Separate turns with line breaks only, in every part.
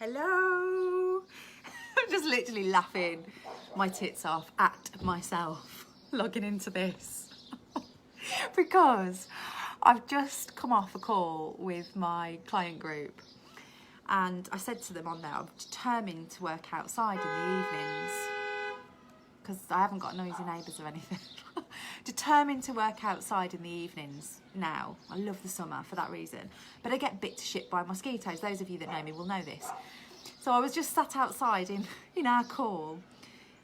Hello. I'm just literally laughing my tits off at myself logging into this because I've just come off a call with my client group and I said to them on there, I'm determined to work outside in the evenings because I haven't got noisy neighbours or anything. Determined to work outside in the evenings now. I love the summer for that reason. But I get bit to shit by mosquitoes. Those of you that know me will know this. So I was just sat outside in our call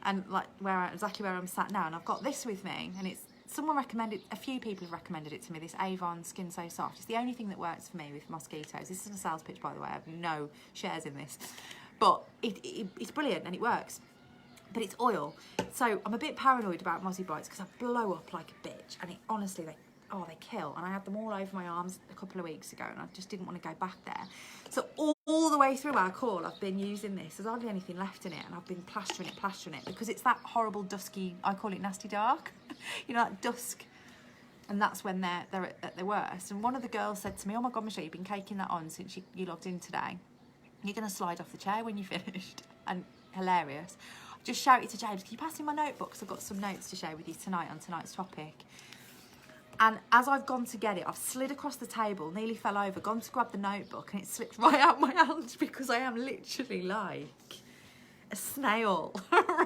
and like exactly where I'm sat now, and I've got this with me, and it's someone recommended, a few people have recommended it to me, this Avon Skin So Soft. It's the only thing that works for me with mosquitoes. This isn't a sales pitch, by the way. I have no shares in this. But it's brilliant and it works. But it's oil. So I'm a bit paranoid about mozzie bites because I blow up like a bitch. And it, honestly, they kill. And I had them all over my arms a couple of weeks ago and I just didn't want to go back there. So all the way through our call, I've been using this. There's hardly anything left in it. And I've been plastering it because it's that horrible dusky, I call it nasty dark. You know, that dusk. And that's when they're at their worst. And one of the girls said to me, oh my God, Michelle, you've been caking that on since you logged in today. You're going to slide off the chair when you finished. And hilarious. Just shouted to James, can you pass me my notebooks? I've got some notes to share with you tonight on tonight's topic. And as I've gone to get it, I've slid across the table, nearly fell over, gone to grab the notebook, and it slipped right out my hand because I am literally like a snail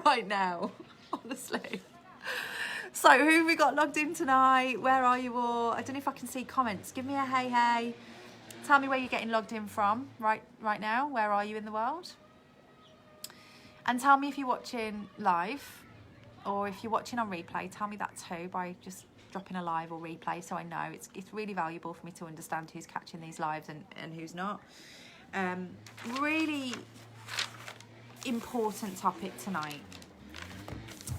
right now, honestly. So who have we got logged in tonight? Where are you all? I don't know if I can see comments. Give me a hey. Tell me where you're getting logged in from right now. Where are you in the world? And tell me if you're watching live or if you're watching on replay, tell me that too by just dropping a live or replay so I know. It's really valuable for me to understand who's catching these lives and who's not. Really important topic tonight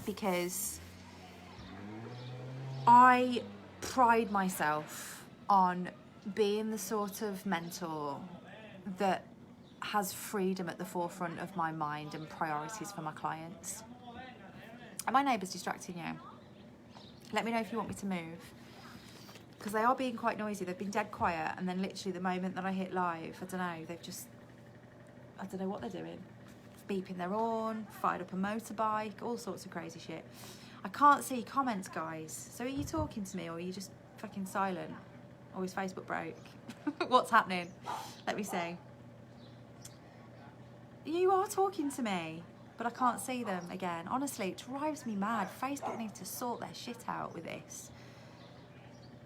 because I pride myself on being the sort of mentor that has freedom at the forefront of my mind and priorities for my clients. Are my neighbours distracting you? Let me know if you want me to move. Because they are being quite noisy. They've been dead quiet and then literally the moment that I hit live, I don't know, I don't know what they're doing. Beeping their horn, fired up a motorbike, all sorts of crazy shit. I can't see comments, guys. So are you talking to me or are you just fucking silent? Or is Facebook broke? What's happening? Let me see. You are talking to me, but I can't see them again. Honestly, it drives me mad. Facebook needs to sort their shit out with this.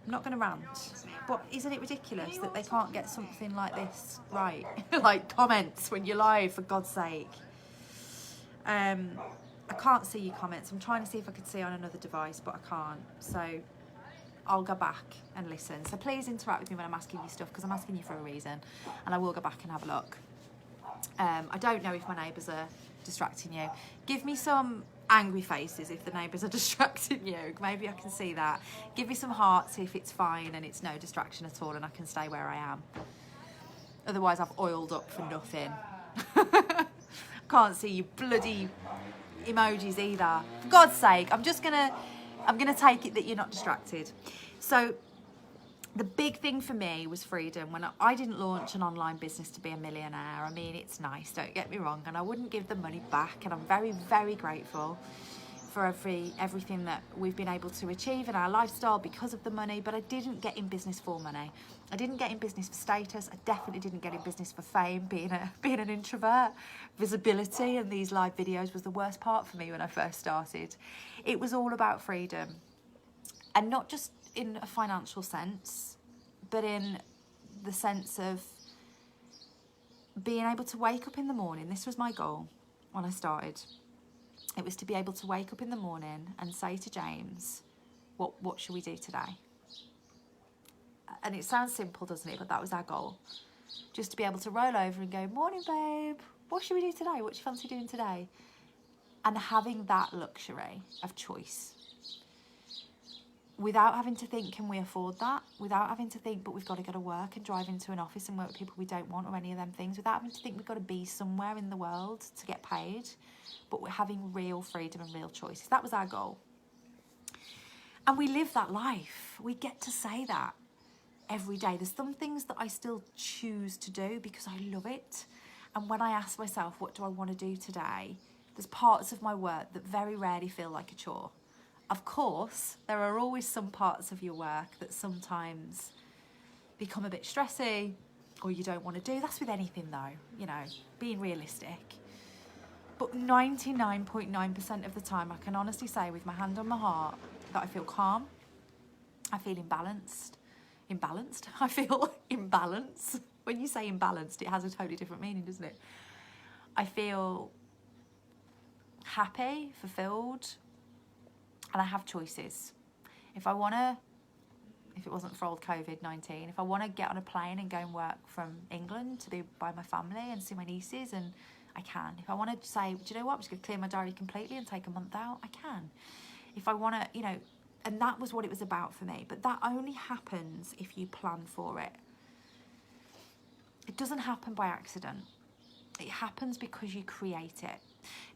I'm not going to rant, but isn't it ridiculous that they can't get something like this right? Like comments when you're live, for God's sake. I can't see your comments. I'm trying to see if I could see on another device, but I can't. So I'll go back and listen. So please interact with me when I'm asking you stuff because I'm asking you for a reason, and I will go back and have a look. I don't know if my neighbours are distracting you. Give me some angry faces if the neighbours are distracting you. Maybe I can see that. Give me some hearts if it's fine and it's no distraction at all and I can stay where I am. Otherwise I've oiled up for nothing. Can't see you bloody emojis either. For God's sake, I'm gonna take it that you're not distracted. So the big thing for me was freedom. When I didn't launch an online business to be a millionaire. I mean, it's nice, don't get me wrong, and I wouldn't give the money back, and I'm very, very grateful for everything that we've been able to achieve in our lifestyle because of the money, but I didn't get in business for money. I didn't get in business for status. I definitely didn't get in business for fame. Being an introvert, visibility and these live videos was the worst part for me when I first started. It was all about freedom, and not just in a financial sense, but in the sense of being able to wake up in the morning. This was my goal when I started. It was to be able to wake up in the morning and say to James, what should we do today? And it sounds simple, doesn't it? But that was our goal. Just to be able to roll over and go, morning, babe. What should we do today? What do you fancy doing today? And having that luxury of choice. Without having to think, can we afford that? Without having to think, but we've got to go to work and drive into an office and work with people we don't want or any of them things. Without having to think we've got to be somewhere in the world to get paid. But we're having real freedom and real choices. That was our goal. And we live that life. We get to say that every day. There's some things that I still choose to do because I love it. And when I ask myself, what do I want to do today? There's parts of my work that very rarely feel like a chore. Of course, there are always some parts of your work that sometimes become a bit stressy or you don't want to do. That's with anything though, you know, being realistic. But 99.9% of the time, I can honestly say with my hand on my heart that I feel calm. I feel imbalanced. I feel imbalance. When you say imbalanced, it has a totally different meaning, doesn't it? I feel happy, fulfilled, and I have choices. If it wasn't for old COVID-19, if I want to get on a plane and go and work from England to be by my family and see my nieces, and I can. If I want to say, do you know what, I'm just going to clear my diary completely and take a month out, I can. If I want to, you know, and that was what it was about for me. But that only happens if you plan for it. It doesn't happen by accident. It happens because you create it.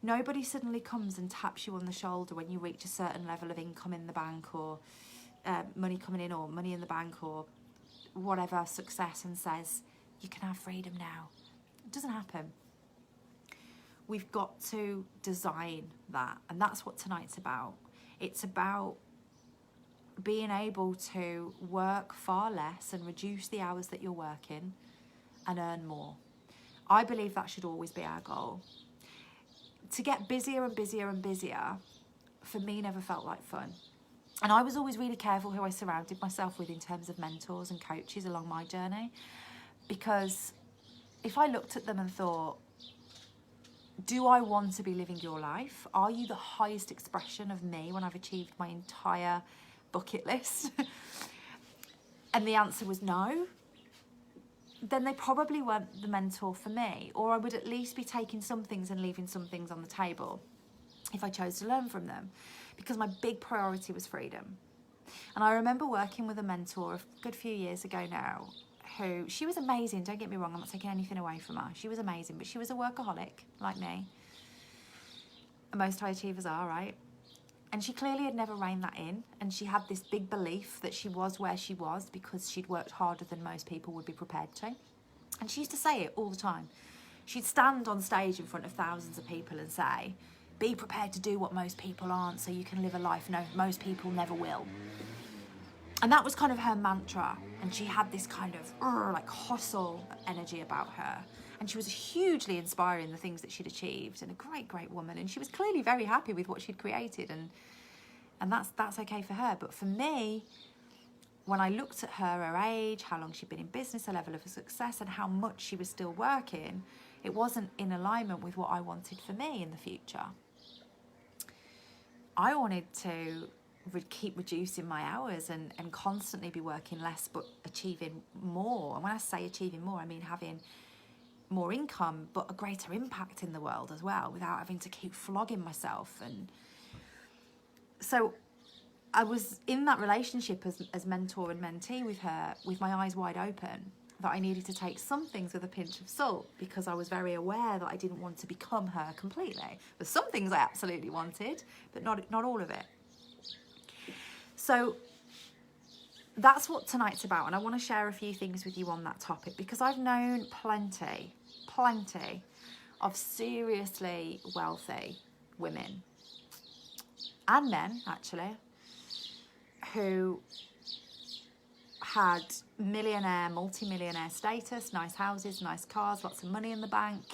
Nobody suddenly comes and taps you on the shoulder when you reach a certain level of income in the bank, or money coming in, or money in the bank, or whatever, success, and says, you can have freedom now. It doesn't happen. We've got to design that, and that's what tonight's about. It's about being able to work far less and reduce the hours that you're working and earn more. I believe that should always be our goal. To get busier and busier and busier, for me, never felt like fun. And I was always really careful who I surrounded myself with in terms of mentors and coaches along my journey, because if I looked at them and thought, do I want to be living your life? Are you the highest expression of me when I've achieved my entire bucket list? And the answer was no. Then they probably weren't the mentor for me, or I would at least be taking some things and leaving some things on the table if I chose to learn from them, because my big priority was freedom. And I remember working with a mentor a good few years ago now, who, she was amazing, don't get me wrong, I'm not taking anything away from her. She was amazing, but she was a workaholic like me. Most high achievers are, right? And she clearly had never reined that in, and she had this big belief that she was where she was because she'd worked harder than most people would be prepared to. And she used to say it all the time. She'd stand on stage in front of thousands of people and say, be prepared to do what most people aren't so you can live a life most people never will. And that was kind of her mantra. And she had this kind of like hustle energy about her. And she was hugely inspiring, the things that she'd achieved, and a great, great woman. And she was clearly very happy with what she'd created, and that's okay for her. But for me, when I looked at her age, how long she'd been in business, her level of success, and how much she was still working, it wasn't in alignment with what I wanted for me in the future. I wanted to keep reducing my hours and constantly be working less but achieving more. And when I say achieving more, I mean having more income but a greater impact in the world as well, without having to keep flogging myself. And so I was in that relationship as mentor and mentee with her, with my eyes wide open, that I needed to take some things with a pinch of salt, because I was very aware that I didn't want to become her completely. There's some things I absolutely wanted, but not all of it. So that's what tonight's about, and I want to share a few things with you on that topic, because I've known plenty of seriously wealthy women and men, actually, who had millionaire, multi-millionaire status, nice houses, nice cars, lots of money in the bank.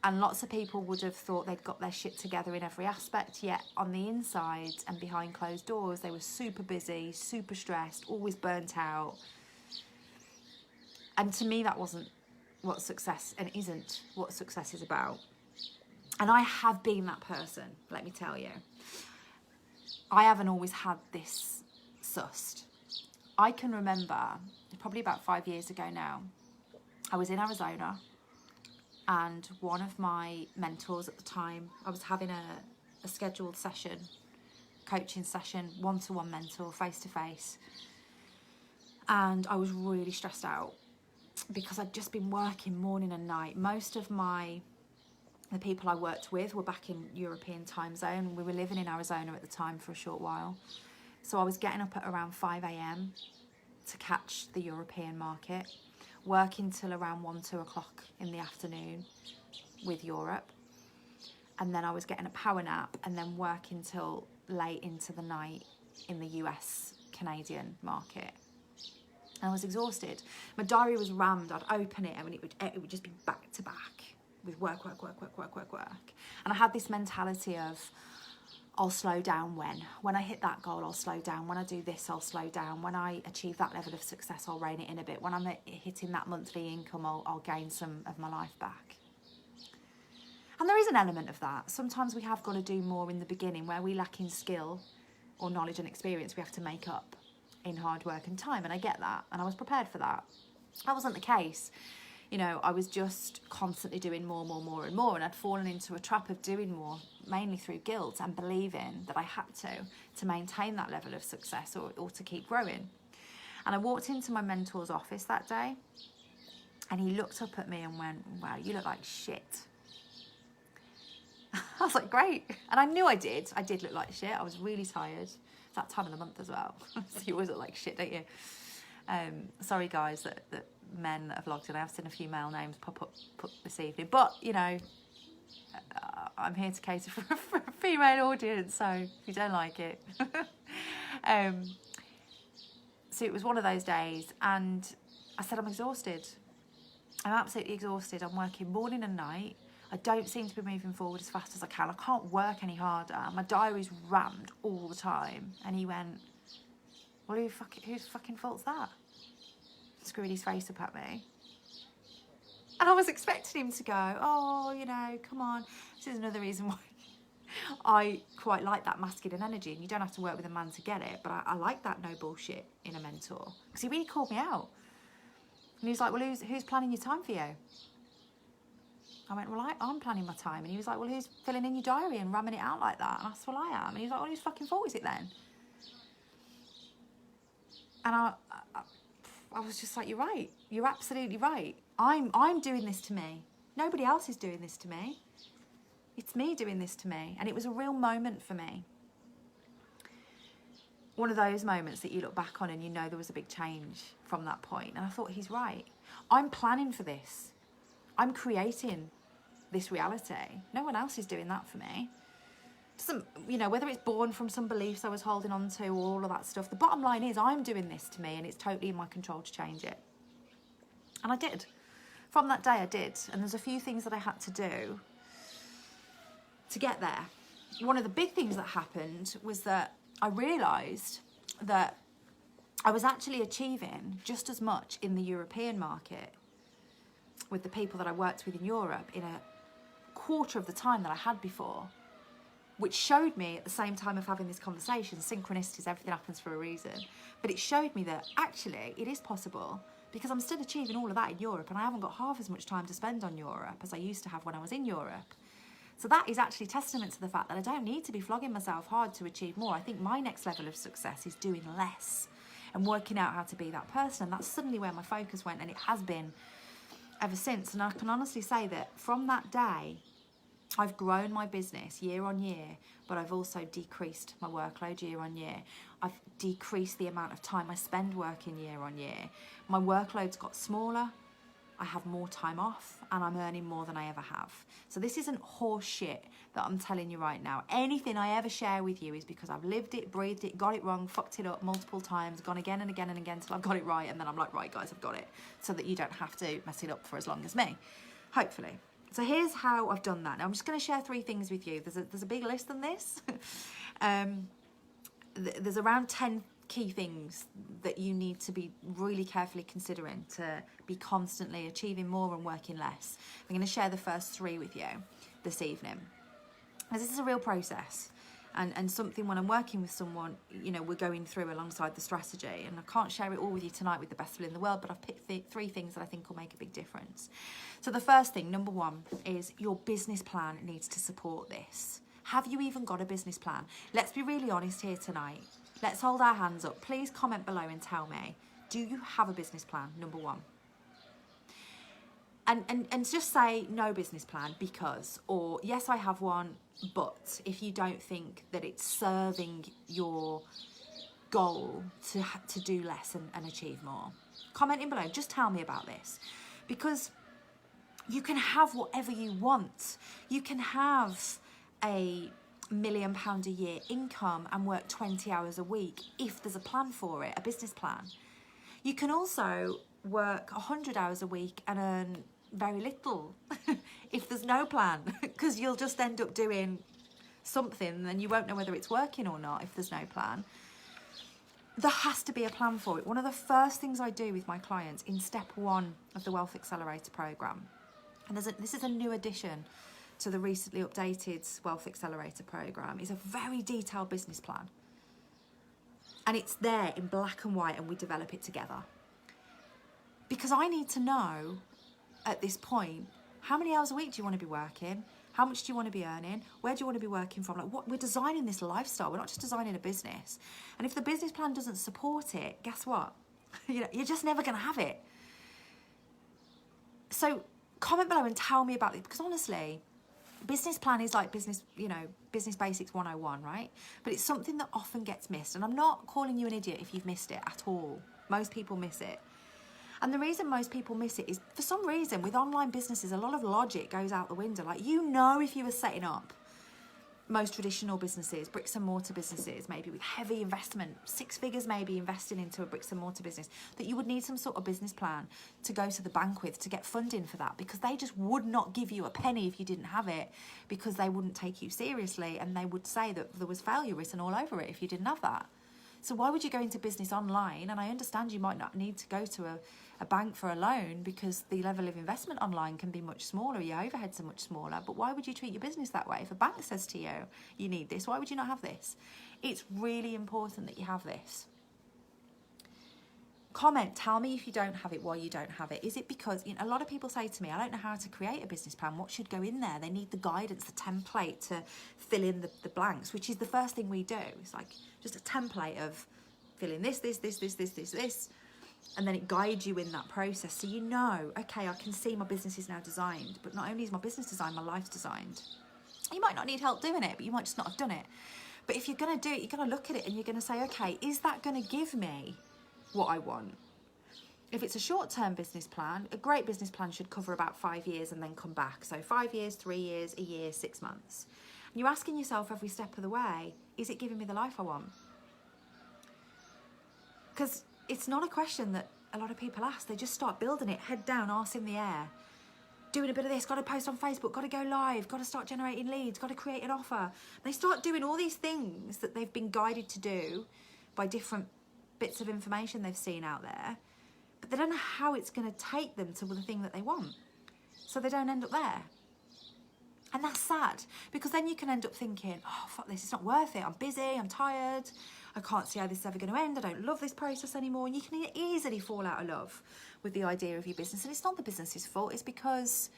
And lots of people would have thought they'd got their shit together in every aspect, yet on the inside and behind closed doors, they were super busy, super stressed, always burnt out. And to me, that wasn't what success, and isn't what success is about. And I have been that person, let me tell you. I haven't always had this sussed. I can remember, probably about 5 years ago now, I was in Arizona, and one of my mentors at the time, I was having a scheduled session, coaching session, one-to-one mentor, face-to-face. And I was really stressed out because I'd just been working morning and night. Most of the people I worked with were back in European time zone. We were living in Arizona at the time for a short while. So I was getting up at around 5 a.m. to catch the European market, working till around 1, 2 o'clock in the afternoon with Europe. And then I was getting a power nap and then working till late into the night in the US Canadian market. And I was exhausted. My diary was rammed. I'd open it and it would just be back to back with work. And I had this mentality of, I'll slow down when I hit that goal, I'll slow down. When I do this, I'll slow down. When I achieve that level of success, I'll rein it in a bit. When I'm hitting that monthly income, I'll gain some of my life back. And there is an element of that. Sometimes we have got to do more in the beginning where we lack in skill or knowledge and experience. We have to make up in hard work and time. And I get that. And I was prepared for that. That wasn't the case. You know, I was just constantly doing more. And I'd fallen into a trap of doing more, mainly through guilt and believing that I had to maintain that level of success or to keep growing. And I walked into my mentor's office that day and he looked up at me and went, wow, you look like shit. I was like, great. And I knew I did. I did look like shit. I was really tired. It's that time of the month as well. So you always look like shit, don't you? Sorry, guys, that men that have logged in. I have seen a few male names pop up this evening. But, you know, I'm here to cater for a female audience. So if you don't like it. So it was one of those days. And I said, I'm exhausted. I'm absolutely exhausted. I'm working morning and night. I don't seem to be moving forward as fast as I can. I can't work any harder. My diary's rammed all the time. And he went, well, whose fucking fault's that? Screwed his face up at me. And I was expecting him to go, oh, you know, come on. This is another reason why I quite like that masculine energy. And you don't have to work with a man to get it. But I like that no bullshit in a mentor. Because he really called me out. And he was like, well, who's planning your time for you? I went, well, I'm planning my time. And he was like, well, who's filling in your diary and ramming it out like that? And I said, well, I am. And he was like, well, whose fucking fault is it then? And I was just like, you're right. You're absolutely right. I'm doing this to me. Nobody else is doing this to me. It's me doing this to me. And it was a real moment for me. One of those moments that you look back on and you know there was a big change from that point. And I thought, he's right. I'm planning for this. I'm creating this reality. No one else is doing that for me. Doesn't, you know, whether it's born from some beliefs I was holding on to or all of that stuff, the bottom line is I'm doing this to me and it's totally in my control to change it. And I did. From that day I did. And there's a few things that I had to do to get there. One of the big things that happened was that I realised that I was actually achieving just as much in the European market with the people that I worked with in Europe in a quarter of the time that I had before, which showed me at the same time of having this conversation, synchronicities, everything happens for a reason, but it showed me that actually it is possible because I'm still achieving all of that in Europe and I haven't got half as much time to spend on Europe as I used to have when I was in Europe. So that is actually testament to the fact that I don't need to be flogging myself hard to achieve more. I think my next level of success is doing less and working out how to be that person. And that's suddenly where my focus went, and it has been ever since. And I can honestly say that from that day, I've grown my business year on year, but I've also decreased my workload year on year. I've decreased the amount of time I spend working year on year. My workload's got smaller, I have more time off, and I'm earning more than I ever have. So this isn't horse shit that I'm telling you right now. Anything I ever share with you is because I've lived it, breathed it, got it wrong, fucked it up multiple times, gone again and again and again till I've got it right, and then I'm like, right guys, I've got it, so that you don't have to mess it up for as long as me, hopefully. So here's how I've done that. Now I'm just going to share 3 things with you. There's a bigger list than this. There's around 10 key things that you need to be really carefully considering to be constantly achieving more and working less. I'm going to share the first 3 with you this evening. As this is a real process and something when I'm working with someone, you know, we're going through alongside the strategy, and I can't share it all with you tonight with the best will in the world, but I've picked 3 things that I think will make a big difference. So the first thing, number 1, is your business plan needs to support this. Have you even got a business plan? Let's be really honest here tonight. Let's hold our hands up. Please comment below and tell me, do you have a business plan? Number 1. And just say no business plan because, or yes, I have one, but if you don't think that it's serving your goal to do less and achieve more. Commenting below, just tell me about this, because you can have whatever you want. You can have a £1 million a year income and work 20 hours a week if there's a plan for it, a business plan. You can also work 100 hours a week and earn very little if there's no plan, because you'll just end up doing something and then you won't know whether it's working or not if there's no plan. There has to be a plan for it. One of the first things I do with my clients in step 1 of the Wealth Accelerator program, and this is a new addition to the recently updated Wealth Accelerator program, is a very detailed business plan. And it's there in black and white, and we develop it together. Because I need to know at this point, how many hours a week do you want to be working? How much do you want to be earning? Where do you want to be working from? Like, what we're designing this lifestyle. We're not just designing a business. And if the business plan doesn't support it, guess what? You're just never going to have it. So comment below and tell me about it, because honestly, business plan is like business basics 101, right? But it's something that often gets missed. And I'm not calling you an idiot if you've missed it at all. Most people miss it. And the reason most people miss it is, for some reason, with online businesses, a lot of logic goes out the window. Like, if you were setting up most traditional businesses, bricks and mortar businesses, maybe with heavy investment, 6 figures maybe investing into a bricks and mortar business, that you would need some sort of business plan to go to the bank with to get funding for that, because they just would not give you a penny if you didn't have it, because they wouldn't take you seriously, and they would say that there was failure written all over it if you didn't have that. So why would you go into business online? And I understand you might not need to go to a bank for a loan, because the level of investment online can be much smaller, your overheads are much smaller, but why would you treat your business that way? If a bank says to you, you need this, why would you not have this? It's really important that you have this. Comment, tell me if you don't have it, why you don't have it. Is it because, a lot of people say to me, I don't know how to create a business plan, what should go in there? They need the guidance, the template to fill in the blanks, which is the first thing we do. It's like just a template of fill in this, and then it guides you in that process. So okay, I can see my business is now designed, but not only is my business designed, my life's designed. You might not need help doing it, but you might just not have done it. But if you're going to do it, you're going to look at it and you're going to say, okay, is that going to give me what I want? If it's a short-term business plan, a great business plan should cover about 5 years and then come back. So 5 years, 3 years, a year, 6 months. And you're asking yourself every step of the way, is it giving me the life I want? Because it's not a question that a lot of people ask. They just start building it, head down, arse in the air. Doing a bit of this, got to post on Facebook, got to go live, got to start generating leads, got to create an offer. They start doing all these things that they've been guided to do by different bits of information they've seen out there, but they don't know how it's going to take them to the thing that they want. So they don't end up there. And that's sad, because then you can end up thinking, oh, fuck this, it's not worth it. I'm busy, I'm tired, I can't see how this is ever going to end. I don't love this process anymore. And you can easily fall out of love with the idea of your business. And it's not the business's fault, it's because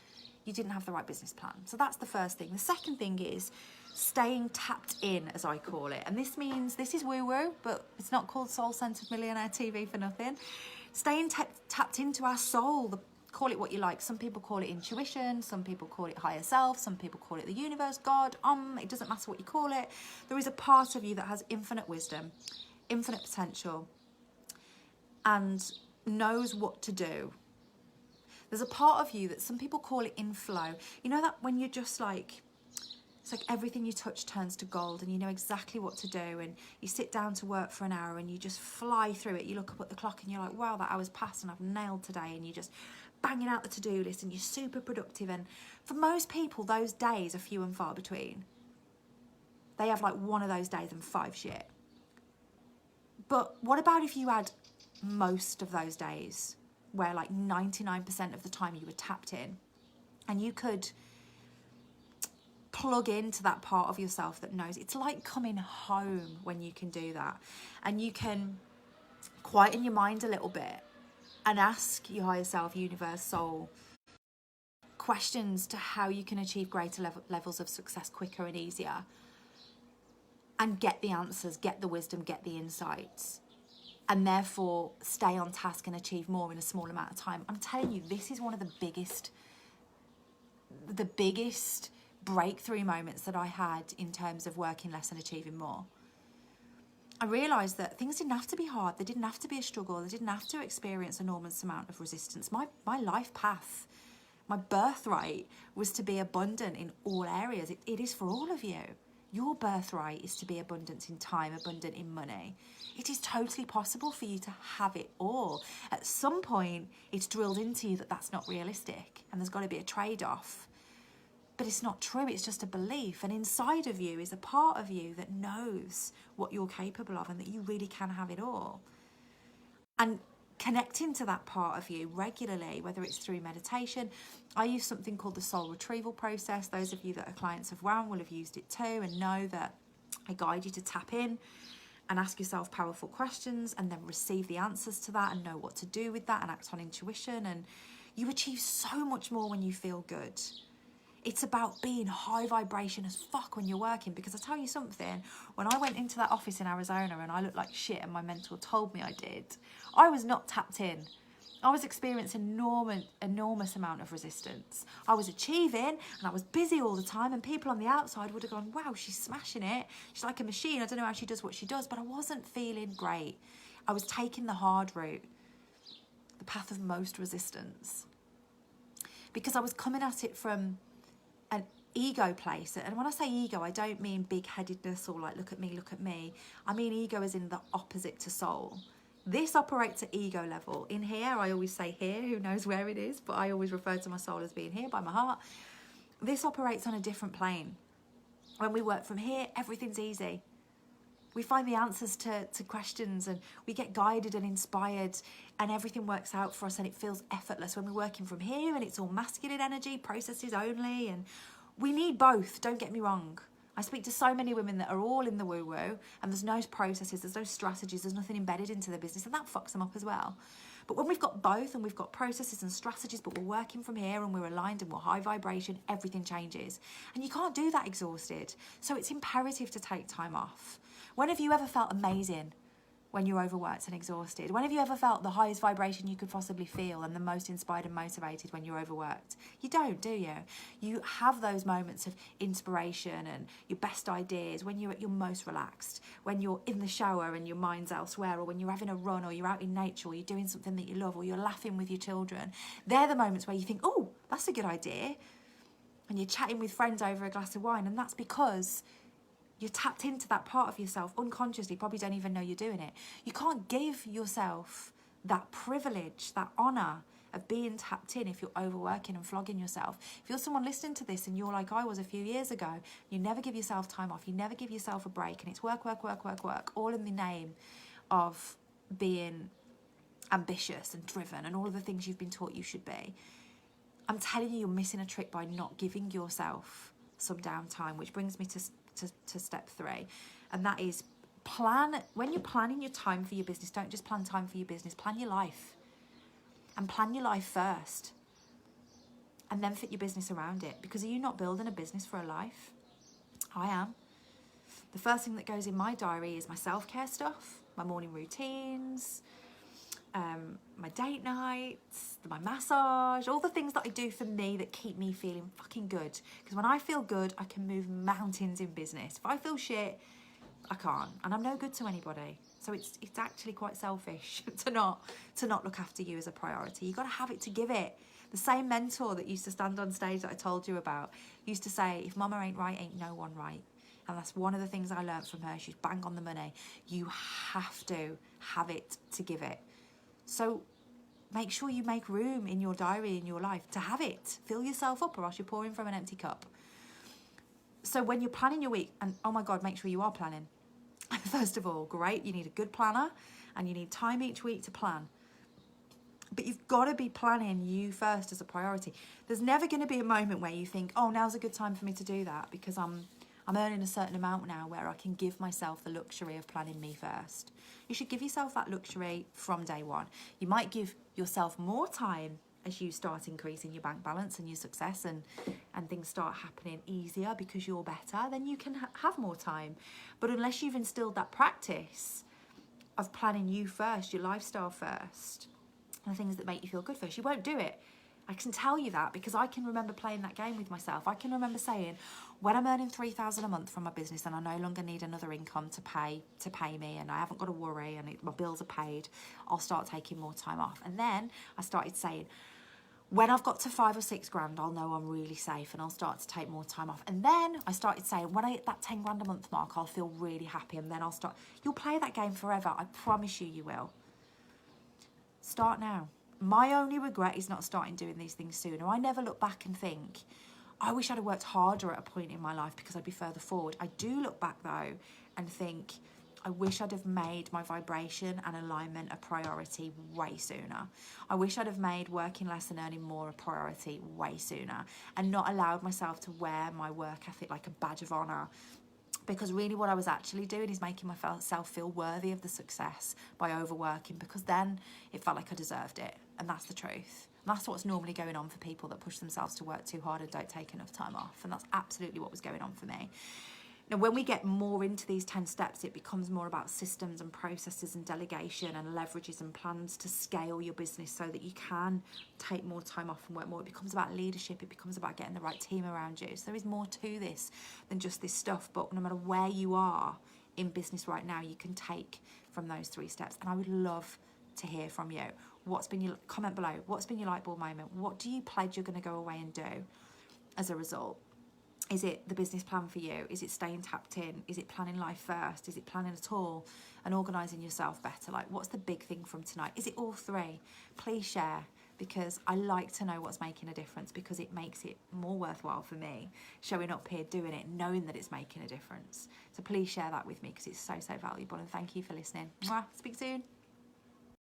you didn't have the right business plan. So that's the first thing. The second thing is staying tapped in, as I call it. And this means, this is woo-woo, but it's not called Soul-Centered Millionaire TV for nothing. Staying tapped into our soul, call it what you like. Some people call it intuition, some people call it higher self, some people call it the universe, God, it doesn't matter what you call it. There is a part of you that has infinite wisdom, infinite potential, and knows what to do. There's a part of you that some people call it inflow. You know that when you're just like, it's like everything you touch turns to gold, and you know exactly what to do, and you sit down to work for an hour and you just fly through it. You look up at the clock and you're like, wow, that hour's passed and I've nailed today, and you just banging out the to-do list and you're super productive. And for most people, those days are few and far between. They have like one of those days and 5 shit. But what about if you had most of those days where like 99% of the time you were tapped in, and you could plug into that part of yourself that knows? It's like coming home when you can do that, and you can quieten your mind a little bit and ask your higher self, universe, soul, questions to how you can achieve greater levels of success quicker and easier, and get the answers, get the wisdom, get the insights, and therefore stay on task and achieve more in a small amount of time. I'm telling you, this is one of the biggest breakthrough moments that I had in terms of working less and achieving more. I realised that things didn't have to be hard. They didn't have to be a struggle. They didn't have to experience an enormous amount of resistance. My life path, my birthright was to be abundant in all areas. It is for all of you. Your birthright is to be abundant in time, abundant in money. It is totally possible for you to have it all. At some point, it's drilled into you that that's not realistic and there's got to be a trade-off. But it's not true, it's just a belief. And inside of you is a part of you that knows what you're capable of and that you really can have it all. And connecting to that part of you regularly, whether it's through meditation. I use something called the soul retrieval process. Those of you that are clients of WOW will have used it too and know that I guide you to tap in and ask yourself powerful questions and then receive the answers to that and know what to do with that and act on intuition. And you achieve so much more when you feel good. It's about being high vibration as fuck when you're working, because I tell you something, when I went into that office in Arizona and I looked like shit and my mentor told me I did, I was not tapped in. I was experiencing enormous amount of resistance. I was achieving and I was busy all the time, and people on the outside would have gone, wow, she's smashing it. She's like a machine. I don't know how she does what she does, but I wasn't feeling great. I was taking the hard route, the path of most resistance, because I was coming at it from an ego place. And when I say ego, I don't mean big-headedness or like, look at me, look at me. I mean ego as in the opposite to soul. This operates at ego level. In here, I always say here, who knows where it is, but I always refer to my soul as being here by my heart. This operates on a different plane. When we work from here, everything's easy. We find the answers to questions and we get guided and inspired and everything works out for us and it feels effortless when we're working from here, and it's all masculine energy, processes only, and we need both, don't get me wrong. I speak to so many women that are all in the woo-woo and there's no processes, there's no strategies, there's nothing embedded into their business, and that fucks them up as well. But when we've got both and we've got processes and strategies, but we're working from here and we're aligned and we're high vibration, everything changes. And you can't do that exhausted. So it's imperative to take time off. When have you ever felt amazing when you're overworked and exhausted? When have you ever felt the highest vibration you could possibly feel and the most inspired and motivated when you're overworked? You don't, do you? You have those moments of inspiration and your best ideas when you're at your most relaxed, when you're in the shower and your mind's elsewhere, or when you're having a run, or you're out in nature, or you're doing something that you love, or you're laughing with your children. They're the moments where you think, oh, that's a good idea. And you're chatting with friends over a glass of wine, and that's because you're tapped into that part of yourself unconsciously, probably don't even know you're doing it. You can't give yourself that privilege, that honour of being tapped in if you're overworking and flogging yourself. If you're someone listening to this and you're like I was a few years ago, you never give yourself time off, you never give yourself a break, and it's work, work, work, work, work, all in the name of being ambitious and driven and all of the things you've been taught you should be. I'm telling you, you're missing a trick by not giving yourself some downtime, which brings me to step 3, and that is plan. When you're planning your time for your business, don't just plan time for your business, plan your life, and plan your life first and then fit your business around it. Because are you not building a business for a life? I am. The first thing that goes in my diary is my self-care stuff, my morning routines, my date nights, my massage, all the things that I do for me that keep me feeling fucking good. Because when I feel good, I can move mountains in business. If I feel shit, I can't, and I'm no good to anybody. So it's actually quite selfish to not look after you as a priority. You got to have it to give it. The same mentor that used to stand on stage that I told you about used to say, if mama ain't right, ain't no one right. And that's one of the things I learned from her. She's bang on the money. You have to have it to give it. So make sure you make room in your diary, in your life, to have it. Fill yourself up, or else you're pouring from an empty cup. So when you're planning your week, and oh my God, make sure you are planning. First of all, great, you need a good planner and you need time each week to plan. But you've got to be planning you first as a priority. There's never going to be a moment where you think, oh, now's a good time for me to do that because I'm earning a certain amount now where I can give myself the luxury of planning me first. You should give yourself that luxury from day one. You might give yourself more time as you start increasing your bank balance and your success and things start happening easier because you're better, then you can have more time. But unless you've instilled that practice of planning you first, your lifestyle first, and the things that make you feel good first, you won't do it. I can tell you that because I can remember playing that game with myself. I can remember saying, when I'm earning $3,000 a month from my business and I no longer need another income to pay me, and I haven't got to worry, and my bills are paid, I'll start taking more time off. And then I started saying, when I've got to 5 or 6 grand, I'll know I'm really safe and I'll start to take more time off. And then I started saying, when I hit that 10 grand a month mark, I'll feel really happy, and then I'll start. You'll play that game forever. I promise you, you will. Start now. My only regret is not starting doing these things sooner. I never look back and think, I wish I'd have worked harder at a point in my life because I'd be further forward. I do look back though and think, I wish I'd have made my vibration and alignment a priority way sooner. I wish I'd have made working less and earning more a priority way sooner, and not allowed myself to wear my work ethic like a badge of honour. Because really what I was actually doing is making myself feel worthy of the success by overworking, because then it felt like I deserved it. And that's the truth. And that's what's normally going on for people that push themselves to work too hard and don't take enough time off. And that's absolutely what was going on for me. Now, when we get more into these 10 steps, it becomes more about systems and processes and delegation and leverages and plans to scale your business so that you can take more time off and work more. It becomes about leadership. It becomes about getting the right team around you. So there is more to this than just this stuff. But no matter where you are in business right now, you can take from those 3 steps. And I would love to hear from you. What's been your comment below? What's been your light bulb moment? What do you pledge you're going to go away and do as a result? Is it the business plan for you? Is it staying tapped in? Is it planning life first? Is it planning at all and organising yourself better? Like, what's the big thing from tonight? Is it all 3? Please share, because I like to know what's making a difference, because it makes it more worthwhile for me showing up here, doing it, knowing that it's making a difference. So please share that with me, because it's so, so valuable. And thank you for listening. Mwah. Speak soon.